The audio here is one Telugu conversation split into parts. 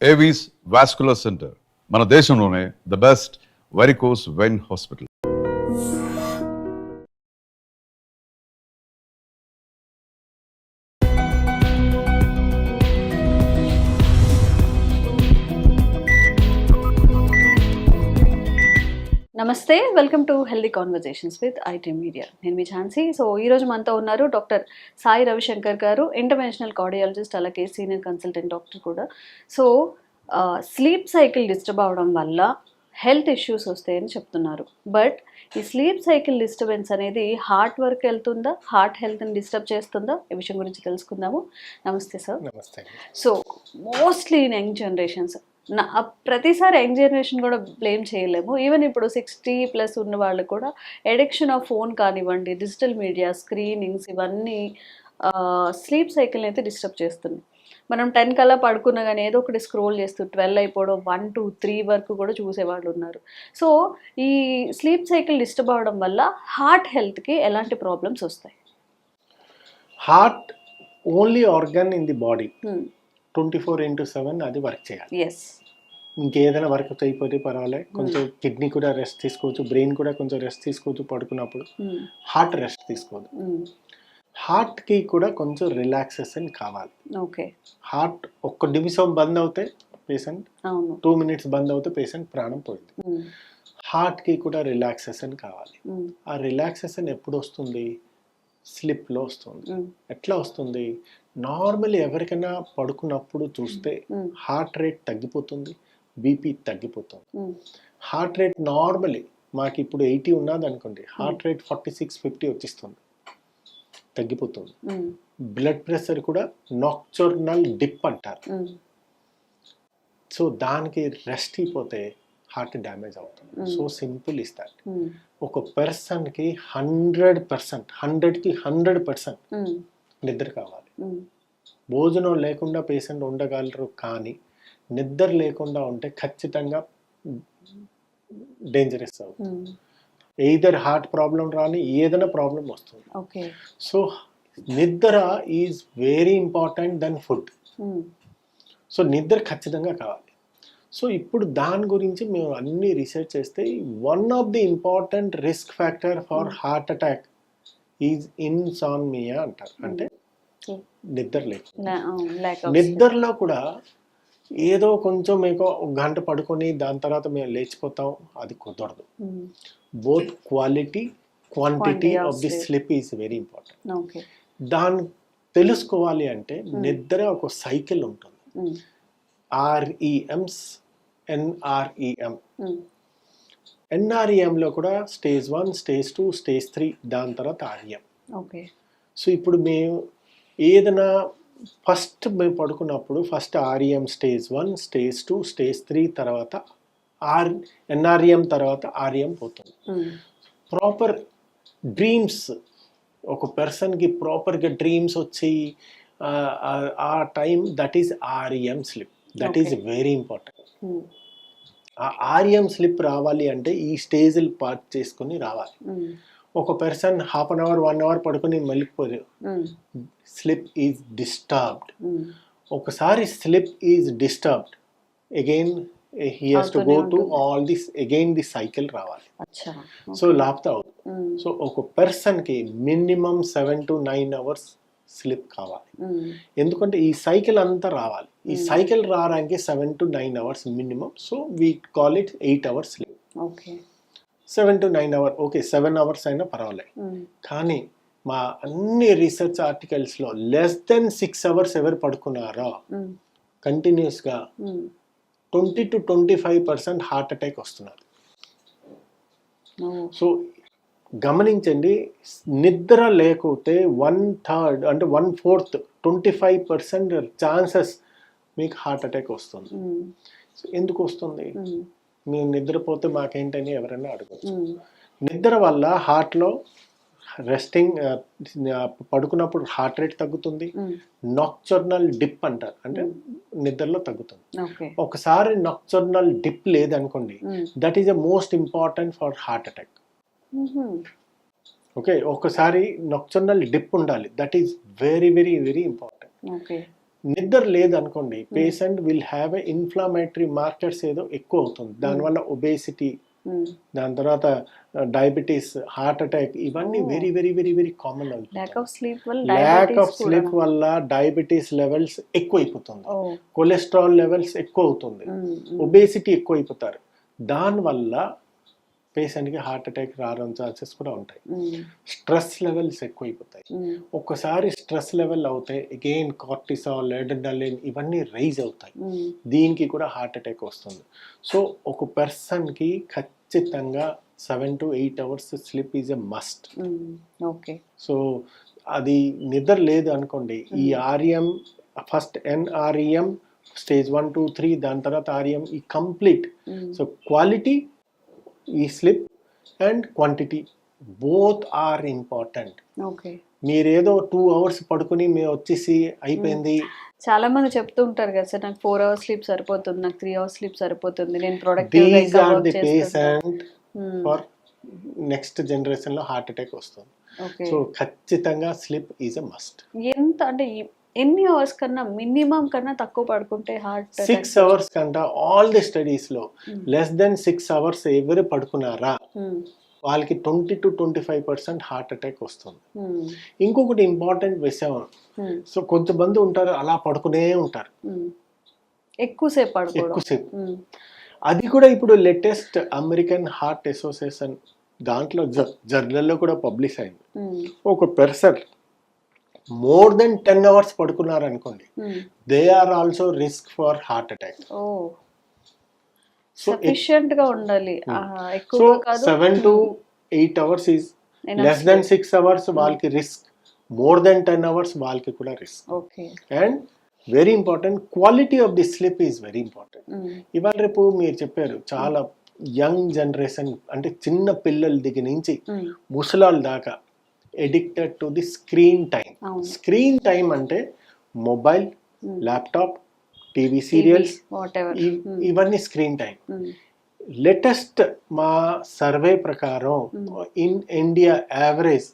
ఏవీస్ వాస్కులర్ సెంటర్ మన దేశంలోనే the best varicose vein hospital. నమస్తే, welcome to healthy conversations with IT media. నేను మీ ఝాన్సీ. సో ఈరోజు మనతో ఉన్నారు డాక్టర్ సాయి రవిశంకర్ గారు, ఇంటర్వెన్షనల్ కార్డియాలజిస్ట్, అలాగే సీనియర్ కన్సల్టెంట్ డాక్టర్ కూడా. సో స్లీప్ సైకిల్ డిస్టర్బ్ అవడం వల్ల హెల్త్ ఇష్యూస్ వస్తాయని చెప్తున్నారు. బట్ ఈ స్లీప్ సైకిల్ డిస్టర్బెన్స్ అనేది హార్ట్ వరకు వెళ్తుందా, హార్ట్ హెల్త్ని డిస్టర్బ్ చేస్తుందా? ఈ విషయం గురించి తెలుసుకుందాము. నమస్తే సార్. నమస్తే. So mostly in young generations, ప్రతిసారి యంగ్ జనరేషన్ కూడా బ్లేమ్ చేయలేము. ఈవెన్ ఇప్పుడు 60+ ఉన్న వాళ్ళు కూడా ఎడిక్షన్ ఆఫ్ ఫోన్ కానివ్వండి, డిజిటల్ మీడియా, స్క్రీనింగ్స్, ఇవన్నీ స్లీప్ సైకిల్ని అయితే డిస్టర్బ్ చేస్తుంది. మనం 10 కల్లా పడుకున్నా కానీ ఏదో ఒకటి స్క్రోల్ చేస్తూ 12 అయిపోవడం, 1, 2, 3 వరకు కూడా చూసేవాళ్ళు ఉన్నారు. సో ఈ స్లీప్ సైకిల్ డిస్టర్బ్ అవడం వల్ల హార్ట్ హెల్త్కి ఎలాంటి ప్రాబ్లమ్స్ వస్తాయి? Heart only organ in the body, 24/7 అది వర్క్ చేయాలి. ఎస్. ఇంకేదైనా వర్క్ అయిపోతే పర్వాలేదు, కొంచెం కిడ్నీ కూడా రెస్ట్ తీసుకోవచ్చు, బ్రెయిన్ కూడా కొంచెం రెస్ట్ తీసుకోవచ్చు పడుకున్నప్పుడు. హార్ట్ రెస్ట్ తీసుకోదు. హార్ట్కి కూడా కొంచెం రిలాక్సేషన్ కావాలి. ఓకే. హార్ట్ ఒక్క నిమిషం బంద్ అవుతే పేషెంట్, 2 minutes బంద్ అవుతే పేషెంట్ ప్రాణం పోయింది. హార్ట్కి కూడా రిలాక్సేషన్ కావాలి. ఆ రిలాక్సేషన్ ఎప్పుడు వస్తుంది? స్లిప్లో వస్తుంది. ఎట్లా వస్తుంది? నార్మల్లీ ఎవరికైనా పడుకున్నప్పుడు చూస్తే హార్ట్ రేట్ తగ్గిపోతుంది, బీపీ తగ్గిపోతుంది. హార్ట్ రేట్ నార్మల్లీ మాకు ఇప్పుడు 80 ఉన్నది అనుకోండి, హార్ట్ రేట్ 46-50 వచ్చేస్తుంది, తగ్గిపోతుంది. బ్లడ్ ప్రెషర్ కూడా నాక్చురల్ డిప్ అంటారు. సో దానికి రెస్ట్ అయిపోతే హార్ట్ డ్యామేజ్ అవుతుంది. So simple is that. ఒక పర్సన్కి 100%, 100కి 100% నిద్ర కావాలి. భోజనం లేకుండా పేషెంట్ ఉండగలరు, కానీ నిద్ర లేకుండా ఉంటే ఖచ్చితంగా డేంజరస్ అవుతుంది. ఎయిదర్ హార్ట్ ప్రాబ్లం రాని ఏదైనా ప్రాబ్లం వస్తుంది. సో నిద్ర is very important then food. So నిద్ర ఖచ్చితంగా కావాలి. సో ఇప్పుడు దాని గురించి మేము అన్ని రీసెర్చ్ చేస్తే one of the important risk factor for heart attack is insomnia అంటారు. అంటే నిద్ర లేకుండా. నిద్రలో కూడా ఏదో కొంచెం మీకు 1 గంట పడుకొని దాని తర్వాత మేము లేచిపోతాం, అది కుదరదు. Both quality, quantity of the sleep is very important. దాన్ని తెలుసుకోవాలి అంటే నిద్ర ఒక సైకిల్ ఉంటుంది. REMs, NREM. NREMలో కూడా స్టేజ్ 1, స్టేజ్ 2, స్టేజ్ 3, దాని తర్వాత REM. సో ఇప్పుడు మేము ఏదైనా ఫస్ట్ మేము పడుకున్నప్పుడు first REM stage 1, stage 2, stage 3 తర్వాత NREM తర్వాత REM పోతుంది. ప్రాపర్ డ్రీమ్స్, ఒక పర్సన్కి ప్రాపర్గా డ్రీమ్స్ వచ్చి ఆ time, that is REM sleep. That is very important. ఆ REM స్లిప్ రావాలి అంటే ఈ స్టేజ్లు పార్ట్ చేసుకుని రావాలి. ఒక person half an hour, 1 hour పడుకుని మళ్ళీపోరు, స్లిప్ ఈజ్ డిస్టర్బ్డ్. ఒకసారి sleep is disturbed, again he has to go to all this, again the cycle రావాలి. సో లాప్తా అవుతుంది. సో ఒక పర్సన్కి మినిమం 7 to 9 hours స్లిప్ కావాలి. ఎందుకంటే ఈ సైకిల్ అంతా రావాలి. ఈ సైకిల్ రావడానికి 7 to 9 hours minimum. So we call it 8 hours sleep. 7 to 9 hours, okay 7 hours అయినా పర్వాలేదు. కానీ మా అన్ని రీసెర్చ్ ఆర్టికల్స్లో లెస్ దెన్ 6 hours ఎవరు పడుకున్నారో కంటిన్యూస్గా 20 to 25% హార్ట్ అటాక్ వస్తున్నారు. సో గమనించండి, నిద్ర లేకపోతే 1/3 అంటే 1/4, 25% ఛాన్సెస్ మీకు హార్ట్ అటాక్ వస్తుంది. ఎందుకు వస్తుంది? మేము నిద్రపోతే మాకేంటని ఎవరైనా అడగచ్చు. నిద్ర వల్ల హార్ట్లో రెస్టింగ్, పడుకున్నప్పుడు హార్ట్ రేట్ తగ్గుతుంది. నాక్చురల్ డిప్ అంటారు, అంటే నిద్రలో తగ్గుతుంది. ఒకసారి నాక్చురల్ డిప్ లేదనుకోండి, that is the most important for heart attack. Okay, ఒకసారి నాక్చురల్ డిప్ ఉండాలి. That is very very very important. నిద్ర లేదనుకోండి patient will have a inflammatory markers ఏదో ఎక్కువ అవుతుంది, దానివల్ల ఒబేసిటీ, దాని తర్వాత డయాబెటీస్, హార్ట్ అటాక్, ఇవన్నీ very very very very common అవుతుంది. ల్యాక్ ఆఫ్ స్లీప్ వల్ల ల్యాక్ ఆఫ్ స్లీప్ వల్ల డయాబెటీస్ లెవెల్స్ ఎక్కువ అయిపోతుంది, కొలెస్ట్రాల్ లెవెల్స్ ఎక్కువ అవుతుంది, ఒబేసిటీ ఎక్కువ అయిపోతారు. దానివల్ల పేషెంట్కి హార్ట్ అటాక్ రావడం ఛాన్సెస్ కూడా ఉంటాయి. స్ట్రెస్ లెవెల్స్ ఎక్కువ అయిపోతాయి. ఒక్కసారి స్ట్రెస్ లెవెల్ అవుతాయి అగైన్ కార్టిసాల్, అడ్రినలిన్ ఇవన్నీ రైజ్ అవుతాయి, దీనికి కూడా హార్ట్ అటాక్ వస్తుంది. సో ఒక పర్సన్కి ఖచ్చితంగా 7 to 8 hours sleep is a must. Okay. So అది నిద్ర లేదు అనుకోండి, ఈ ఆర్ఎం ఫస్ట్ ఎన్ఆర్ఈఎం స్టేజ్ 1 2 3 దాని తర్వాత ఆర్ఎం ఈ కంప్లీట్. సో క్వాలిటీ ఈ sleep and quantity both are important. Okay. మీరేదో 2 hours పడుకుని మేము వచ్చేసి అయిపోయింది. చాలా మంది చెప్తూ ఉంటారు కదా సార్, నాకు 4 hours స్లీప్ సరిపోతుంది, నాకు 3 hours స్లీప్ సరిపోతుంది, నేను దీస్ ప్రొడక్టివ్గా ఆర్ వర్క్ ది చేస్తాను. పేషెంట్ ఫర్ నెక్స్ట్ జనరేషన్ లో హార్ట్ అటాక్ వస్తుంది. ఓకే. సో ఖచ్చితంగా స్లీప్ ఈజ్ ఎ మస్ట్. ఎంత అంటే ఎన్ని అవర్స్ కన్నా మినిమం కన్నా తక్కువ పడుకుంటే హార్ట్ 6 hours కంటే ఆల్ ది స్టడీస్ లో లెస్ దెన్ 6 hours ఎవరు పడుకున్నారా వాళ్ళకి 20 to 25% హార్ట్ అటాక్ వస్తుంది. ఇంకొకటి ఇంపార్టెంట్ విషయం, సో కొంతమంది ఉంటారు అలా పడుకునే ఉంటారు ఎక్కువసేపు పడుకోవడం. ఎక్కువసేపు. అది కూడా ఇప్పుడు లేటెస్ట్ అమెరికన్ హార్ట్ అసోసియేషన్ దాంట్లో జర్నల్లో కూడా పబ్లిష్ అయింది. ఒక పర్సన్ మోర్ దెన్ 10 hours పడుకున్నారు అనుకోండి, they are also risk for heart attack. Sufficient గా ఉండాలి. So 7 to 8 hours is less than 6 hours వాళ్ళకి రిస్క్, మోర్ దెన్ 10 hours వాళ్ళకి కూడా risk. Okay. And very important quality of the sleep is very important. ఇవాళ రేపు మీరు చెప్పారు చాలా యంగ్ జనరేషన్ అంటే చిన్న పిల్లల దగ్గర నుంచి ముసలాళ్ళ దాకా addicted to the screen time. Screen time అంటే మొబైల్, ల్యాప్టాప్, టీవీ సీరియల్స్ ఇవన్నీ స్క్రీన్ టైం. లేటెస్ట్ మా సర్వే ప్రకారం in India average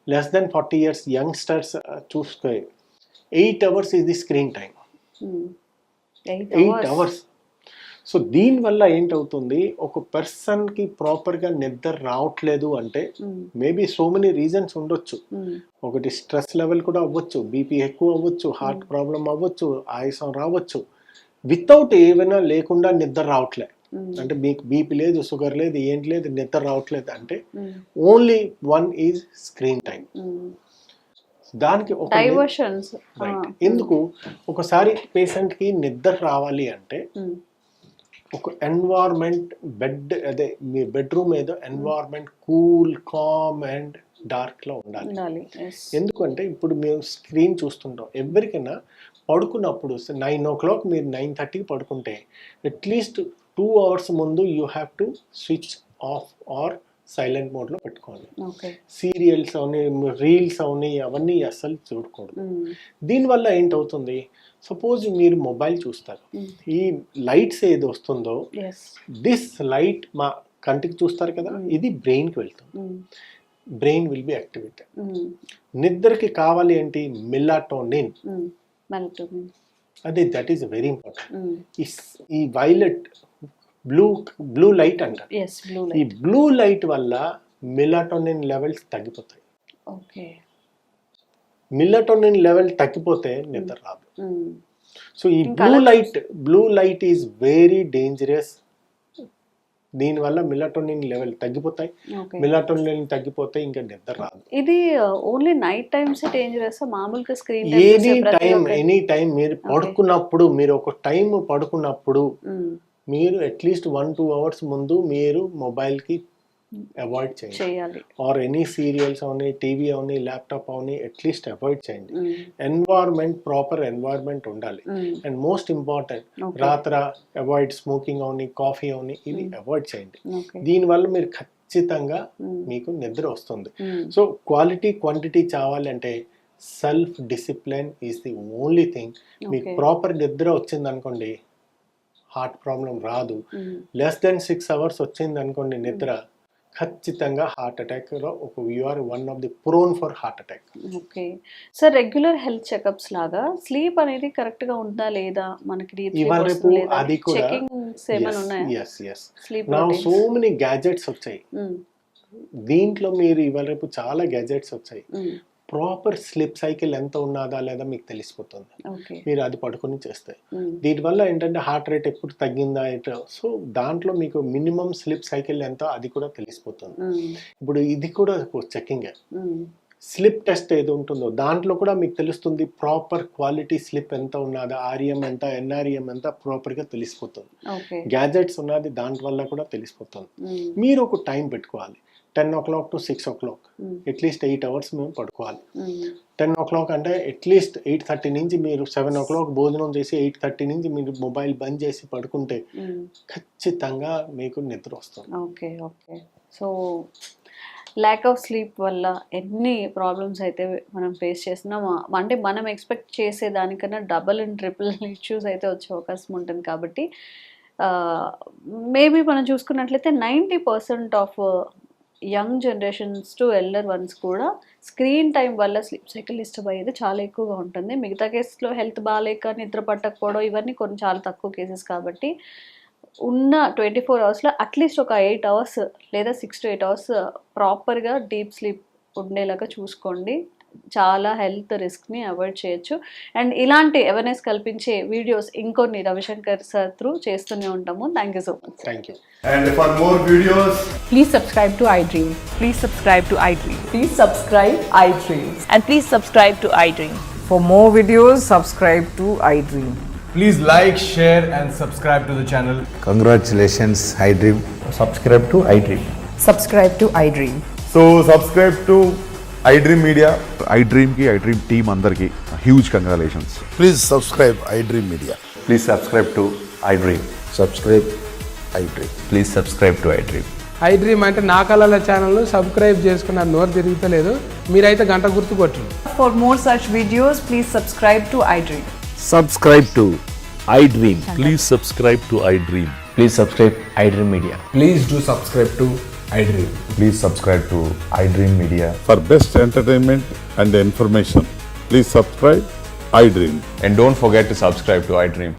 less than 40 years youngsters చూస్తే 8 hours is the screen time. 8 hours. So దీనివల్ల ఏంటవుతుంది, ఒక పర్సన్కి ప్రాపర్గా నిద్ర రావట్లేదు అంటే మేబీ సో మెనీ రీజన్స్ ఉండొచ్చు. ఒకటి స్ట్రెస్ లెవెల్ కూడా అవ్వచ్చు, బీపీ ఎక్కువ అవ్వచ్చు, హార్ట్ ప్రాబ్లం అవ్వచ్చు, ఆయాసం రావచ్చు. వితౌట్ ఏమైనా లేకుండా నిద్ర రావట్లే అంటే మీకు బీపీ లేదు, షుగర్ లేదు, ఏంటి లేదు, నిద్ర రావట్లేదు అంటే only one is screen time. దానికి ఒక డైవర్షన్స్. ఎందుకు ఒకసారి పేషెంట్ కి నిద్ర రావాలి అంటే ఒక ఎన్వైరన్మెంట్ బెడ్ అదే మీ బెడ్రూమ్ ఏదో environment cool, calm and dark లో ఉండాలి. ఎందుకంటే ఇప్పుడు మేము స్క్రీన్ చూస్తుంటాం, ఎవరికైనా పడుకున్నప్పుడు 9 o'clock మీరు 9:30 పడుకుంటే అట్లీస్ట్ 2 hours ముందు you have to switch off or silent mode లో పెట్టుకోండి. సీరియల్స్ అవని, రీల్స్ అవని అవన్నీ అస్సలు చూడకూడదు. దీనివల్ల ఏంటవుతుంది, సపోజ్ మీరు మొబైల్ చూస్తారు, ఈ లైట్స్ ఏది వస్తుందో దిస్ లైట్ మా కంటికి చూస్తారు కదా, ఇది బ్రెయిన్కి వెళ్తుంది, బ్రెయిన్ విల్ బి యాక్టివేటెడ్. నిద్రకి కావాలి ఏంటి, మెలాటోనిన్, అదే దట్ ఈస్ వెరీ ఇంపార్టెంట్. ఈ వైలెట్ బ్లూ లైట్ అంటారు, ఈ బ్లూ లైట్ వల్ల మెలాటోనిన్ లెవెల్స్ తగ్గిపోతాయి. మెలాటోనిన్ లెవెల్ తగ్గిపోతే నిద్ర రాదు. సో ఈ blue light is very dangerous. దీనివల్ల మెలాటోనిన్ లెవెల్ తగ్గిపోతాయి, మెలాటోనిన్ తగ్గిపోతే ఇంకా నిద్ర రాదు. ఇది ఓన్లీ నైట్ టైమ్స్ డేంజరస్, మామూలుగా స్క్రీన్ ఎనీ టైం మీరు పడుకున్నప్పుడు, మీరు ఒక టైం పడుకున్నప్పుడు మీరు అట్లీస్ట్ 1-2 hours ముందు మీరు మొబైల్కి అవాయిడ్ చేయాలి. ఆర్ ఎనీ సీరియల్స్ అవని, టీవీ అవని, ల్యాప్టాప్ అవని అట్లీస్ట్ అవాయిడ్ చేయండి. ఎన్వైరన్మెంట్ ప్రాపర్ ఎన్వైరన్మెంట్ ఉండాలి. అండ్ మోస్ట్ ఇంపార్టెంట్ రాత్ర అవాయిడ్ స్మోకింగ్ అవని, కాఫీ అవని ఇవి అవాయిడ్ చేయండి. దీనివల్ల మీరు ఖచ్చితంగా మీకు నిద్ర వస్తుంది. సో క్వాలిటీ క్వాంటిటీ చావాలంటే self discipline is the only thing. మీకు ప్రాపర్ నిద్ర వచ్చింది అనుకోండి, హార్ట్ ప్రాబ్లం రాదు. లెస్ దెన్ 6 hours వచ్చింది అనుకోండి నిద్ర, ఖచ్చితంగా హార్ట్ అటాక్లో you are one of the prone for heart attack. Okay sir, regular health checkups లాగా స్లీప్ అనేది కరెక్ట్ గా ఉందా లేదా, మనకి డీప్ ఇవాళ రేపు అది కూడా చెకింగ్స్ ఏమైనా ఉన్నాయా? ఎస్ స్లీప్ నా సో మెనీ గ్యాజెట్స్ వచ్చాయి. దీంట్లో మీరు ఇవాళ రేపు చాలా గ్యాజెట్స్ వచ్చాయి. ప్రాపర్ స్లీప్ సైకిల్ ఎంత ఉన్నదా లేదా మీకు తెలిసిపోతుంది మీరు అది పడుకొని చేస్తే. దీనివల్ల ఏంటంటే హార్ట్ రేట్ ఎప్పుడు తగ్గిందా సో దాంట్లో మీకు మినిమం స్లీప్ సైకిల్ ఎంత అది కూడా తెలిసిపోతుంది. ఇప్పుడు ఇది కూడా చెకింగ్. స్లిప్ టెస్ట్ ఏది ఉంటుందో దాంట్లో కూడా మీకు తెలుస్తుంది ప్రాపర్ క్వాలిటీ స్లిప్ ఎంత ఉన్నదా, ఆర్ఎం ఎంత, ఎన్ఆర్ఎం ఎంత ప్రాపర్గా తెలిసిపోతుంది. గ్యాజెట్స్ ఉన్నది దాంట్ వల్ల కూడా తెలిసిపోతుంది. మీరు ఒక టైం పెట్టుకోవాలి, 10 o'clock to 6 o'clock, at least 8 hours మేము పడుకోవాలి. 10 o'clock అంటే అట్లీస్ట్ 8:30 నుంచి మీరు 7 o'clock భోజనం చేసి 8:30 నుంచి మీరు మొబైల్ బంద్ చేసి పడుకుంటే ఖచ్చితంగా మీకు నిద్ర వస్తుంది. Okay okay. So lack of sleep వల్ల ఎన్ని ప్రాబ్లమ్స్ అయితే మనం ఫేస్ చేస్తున్నాం, అంటే మనం ఎక్స్పెక్ట్ చేసే దానికన్నా డబుల్ అండ్ ట్రిపుల్ ఇష్యూస్ అయితే వచ్చే అవకాశం ఉంటుంది. కాబట్టి మేబీ మనం చూసుకున్నట్లయితే 90% of young generations to elder once కూడా స్క్రీన్ టైం వల్ల స్లీప్ సైకిల్ డిస్టర్బ్ అయ్యేది చాలా ఎక్కువగా ఉంటుంది. మిగతా కేసులో హెల్త్ బాగాలేక నిద్ర పట్టకపోవడం ఇవన్నీ కొన్ని చాలా తక్కువ కేసెస్. కాబట్టి ఉన్న 24 అవర్స్లో అట్లీస్ట్ ఒక 8 hours లేదా 6 to 8 hours ప్రాపర్గా డీప్ స్లీప్ ఉండేలాగా చూసుకోండి. చాలా హెల్త్ రిస్క్ని అవాయిడ్ చేయొచ్చు. అండ్ ఇలాంటి అవేర్నెస్ కల్పించే వీడియోస్ ఇంకొన్ని రవిశంకర్ సార్ త్రూ చేస్తూనే ఉంటాము. Thank you so much. Thank you. And for more videos, Please subscribe to iDream. Please subscribe to iDream. Please subscribe iDream. And please subscribe to iDream. For more videos, subscribe to iDream. please like, share and subscribe to the channel. Congratulations, iDream. Subscribe to iDream. Subscribe to iDream. So subscribe to iDream Media. iDream కి iDream టీమ్ అందరికి huge congratulations. Please subscribe iDream Media. Please subscribe to iDream. Subscribe iDream. Please subscribe to iDream. iDream అంటే నా కళల ఛానల్ను సబ్స్క్రైబ్ చేసుకున్న నోరు తిరుగుతలేదు, మీరైతే గంట గుర్తు కొట్టండి. For more such videos, please subscribe to iDream. Subscribe to iDream. Please subscribe to iDream. Please subscribe iDream Media. Please do subscribe to iDream. Please subscribe to iDream Media. For best entertainment and information, please subscribe iDream. And don't forget to subscribe to iDream.